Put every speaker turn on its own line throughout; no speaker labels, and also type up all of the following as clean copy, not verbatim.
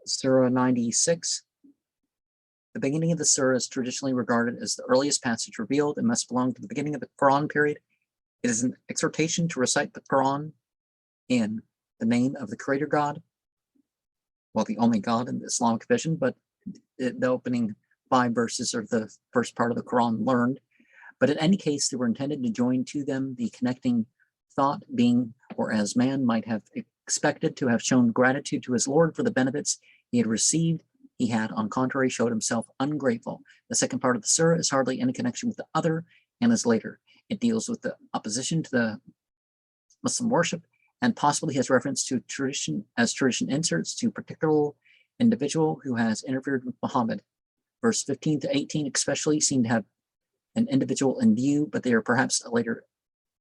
Surah 96. The beginning of the surah is traditionally regarded as the earliest passage revealed and must belong to the beginning of the Quran period. It is an exhortation to recite the Quran in the name of the Creator God, well, the only God in the Islamic vision, but the opening 5 verses are the first part of the Quran learned. But in any case, they were intended to join to them the connecting thought, being, or as man might have expected to have shown gratitude to his Lord for the benefits he had received, he had, on contrary, showed himself ungrateful. The second part of the surah is hardly any connection with the other and is later. It deals with the opposition to the Muslim worship and possibly has reference to tradition as tradition inserts to a particular individual who has interfered with Muhammad. Verse 15 to 18 especially seem to have an individual in view, but they are perhaps a later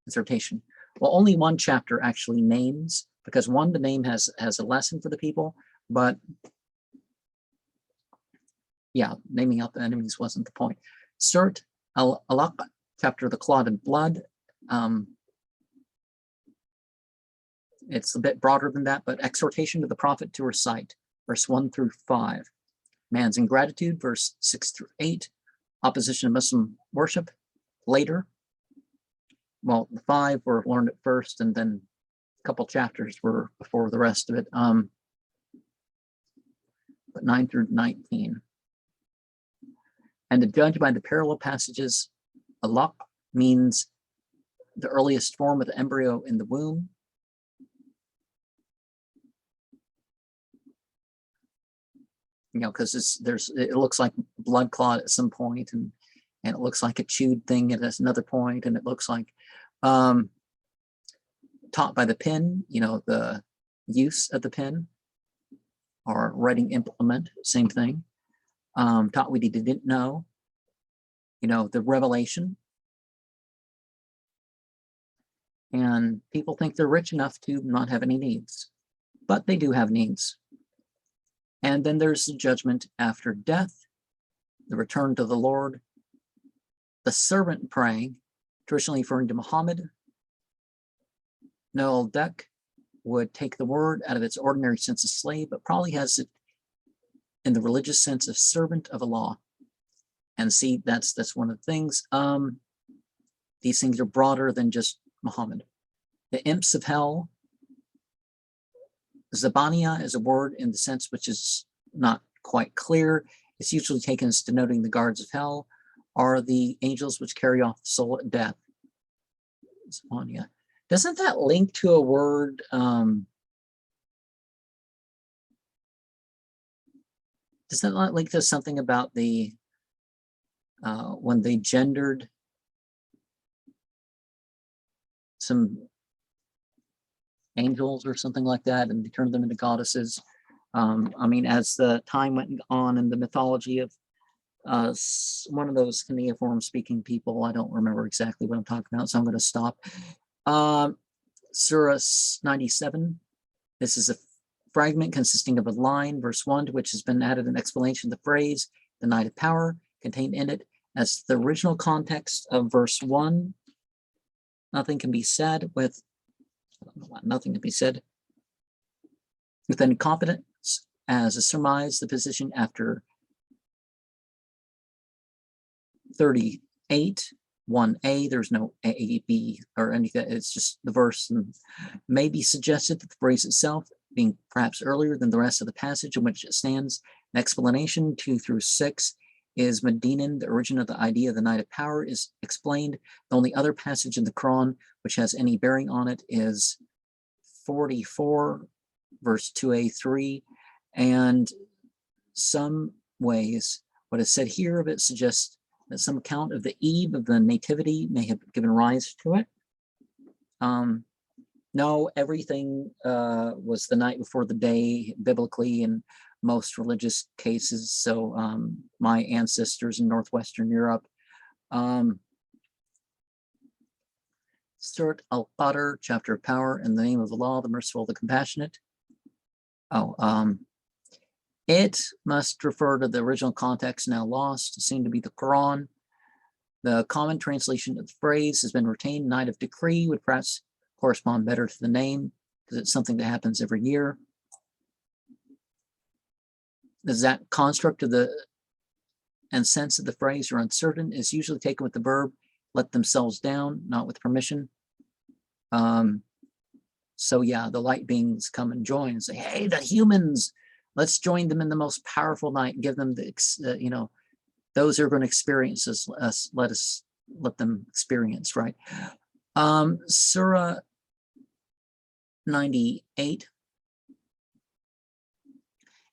insertion. Well, only one chapter actually names, because one, the name has a lesson for the people, but yeah, naming out the enemies wasn't the point. Surat al-Alaq, chapter the clotted blood. It's a bit broader than that, but exhortation to the prophet to recite, verse 1 through 5. Man's ingratitude, verse 6 through 8. Opposition to Muslim worship, later. Well, the 5 were learned at first, and then a couple chapters were before the rest of it. But 9 through 19. And to judge by the parallel passages, alaq means the earliest form of the embryo in the womb. You know, because it looks like blood clot at some point, and it looks like a chewed thing at another point, and it looks like taught by the pen, you know, the use of the pen, or writing implement, same thing. Taught what he didn't know, you know, the revelation. And people think they're rich enough to not have any needs, but they do have needs. And then there's the judgment after death, the return to the Lord, the servant praying, traditionally referring to Muhammad. Noel Deck would take the word out of its ordinary sense of slave, but probably has it in the religious sense of servant of Allah. And see, that's one of the things. These things are broader than just Muhammad. The imps of hell. Zabaniya is a word in the sense which is not quite clear. It's usually taken as denoting the guards of hell, are the angels which carry off the soul at death. Zabaniya. Doesn't that link to a word? Does that not link to something about the when they gendered some angels or something like that, and they turned them into goddesses? I mean, as the time went on in the mythology of one of those cuneiform speaking people, I don't remember exactly what I'm talking about, so I'm going to stop. Surah 97. This is a fragment consisting of a line, verse 1, to which has been added an explanation of the phrase, the night of power, contained in it as the original context of verse 1. Nothing can be said with, I don't know why, nothing can be said with any confidence as a surmise the position after 38, 1a, there's no a, b, or anything, it's just the verse, and may be suggested that the phrase itself, being perhaps earlier than the rest of the passage in which it stands, an explanation 2 through 6 is Medinan. The origin of the idea of the night of power is explained. The only other passage in the Quran which has any bearing on it is 44, verse 2a3, and some ways what is said here of it suggests that some account of the eve of the nativity may have given rise to it. No, everything was the night before the day biblically in most religious cases. So my ancestors in Northwestern Europe. Surat al-Qadr, chapter of power, in the name of Allah, the merciful, the compassionate. It must refer to the original context now lost, seemed to be the Quran. The common translation of the phrase has been retained. Night of decree would perhaps correspond better to the name, because it's something that happens every year. exact construct of the and sense of the phrase are uncertain is usually taken with the verb let themselves down, not with permission. So yeah, the light beings come and join and say, hey, the humans, let's join them in the most powerful night and give them the, those who are going to experience us, let them experience, right? Surah 98.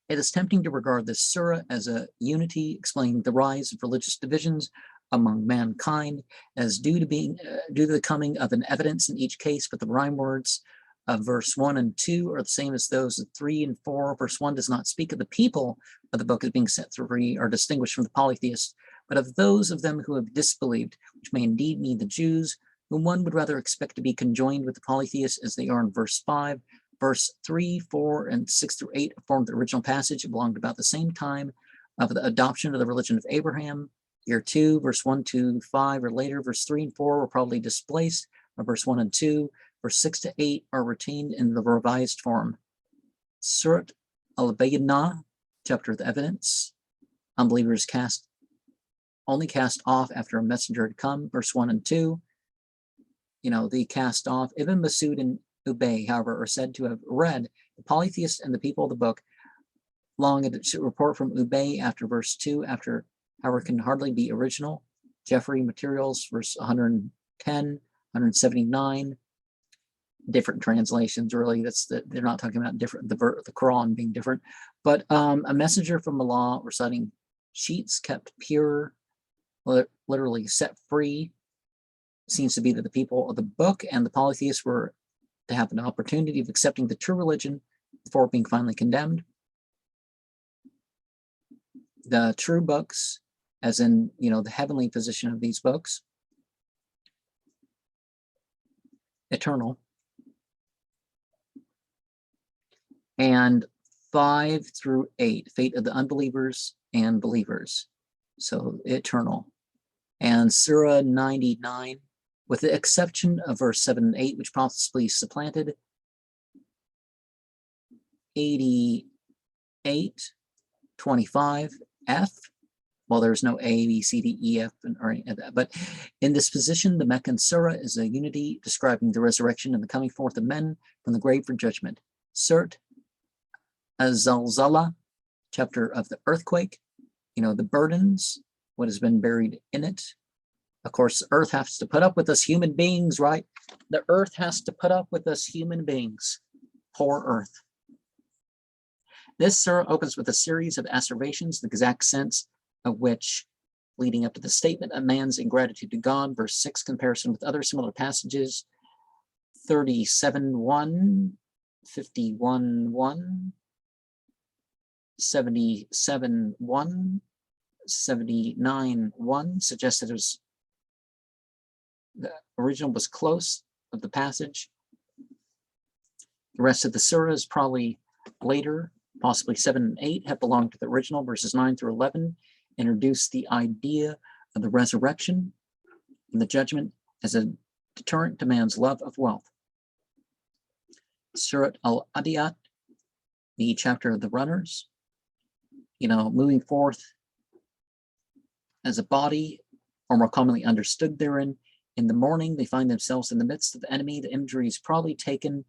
It is tempting to regard this surah as a unity explaining the rise of religious divisions among mankind as due to the coming of an evidence in each case, but the rhyme words of verse 1 and 2 are the same as those of 3 and 4. Verse 1 does not speak of the people of the book as being set free or distinguished from the polytheists, but of those of them who have disbelieved, which may indeed mean the Jews, whom one would rather expect to be conjoined with the polytheists as they are in verse 5. Verse 3, 4, and 6 through 8 formed the original passage. It belonged about the same time of the adoption of the religion of Abraham. Year 2, verse 1 to 5 or later. Verse 3 and 4 were probably displaced by verse 1 and 2. Verse 6 to 8 are retained in the revised form. Surat al-Bayyinah, chapter of the evidence. Unbelievers only cast off after a messenger had come. Verse 1 and 2. The cast off. Ibn Masud and Ubay, however, are said to have read the polytheists and the people of the book. Long report from Ubay after verse 2, however, can hardly be original. Jeffrey Materials, verse 110, 179. Different translations, really. They're not talking about different, the Quran being different. But a messenger from Allah reciting sheets kept pure, literally set free, seems to be that the people of the book and the polytheists were to have an opportunity of accepting the true religion before being finally condemned. The true books, as in, the heavenly position of these books, eternal. And 5 through 8, fate of the unbelievers and believers, so eternal. And Surah 99, with the exception of verse 7 and 8, which possibly supplanted 88, 25, F. Well, there's no A, B, C, D, E, F, or any of that. But in this position, the Meccan Surah is a unity describing the resurrection and the coming forth of men from the grave for judgment. Surat Az-Zalzala, chapter of the earthquake, the burdens, what has been buried in it. Of course, the earth has to put up with us human beings, right? The earth has to put up with us human beings. Poor earth. This surah opens with a series of asseverations, the exact sense of which, leading up to the statement of man's ingratitude to God. Verse 6, comparison with other similar passages, 37:1, 51:1, 77:1, 79:1 suggests that the original was close of the passage. The rest of the surah is probably later, possibly 7 and 8 have belonged to the original. Verses 9 through 11 introduce the idea of the resurrection and the judgment as a deterrent to man's love of wealth. Surat al-Adiyat, the chapter of the runners, moving forth as a body, or more commonly understood therein. In the morning, they find themselves in the midst of the enemy. The imagery is probably taken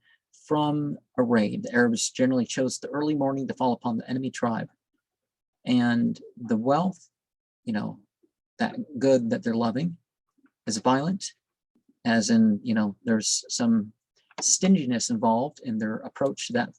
from a raid. The Arabs generally chose the early morning to fall upon the enemy tribe. And the wealth, that good that they're loving is violent, as in, there's some stinginess involved in their approach to that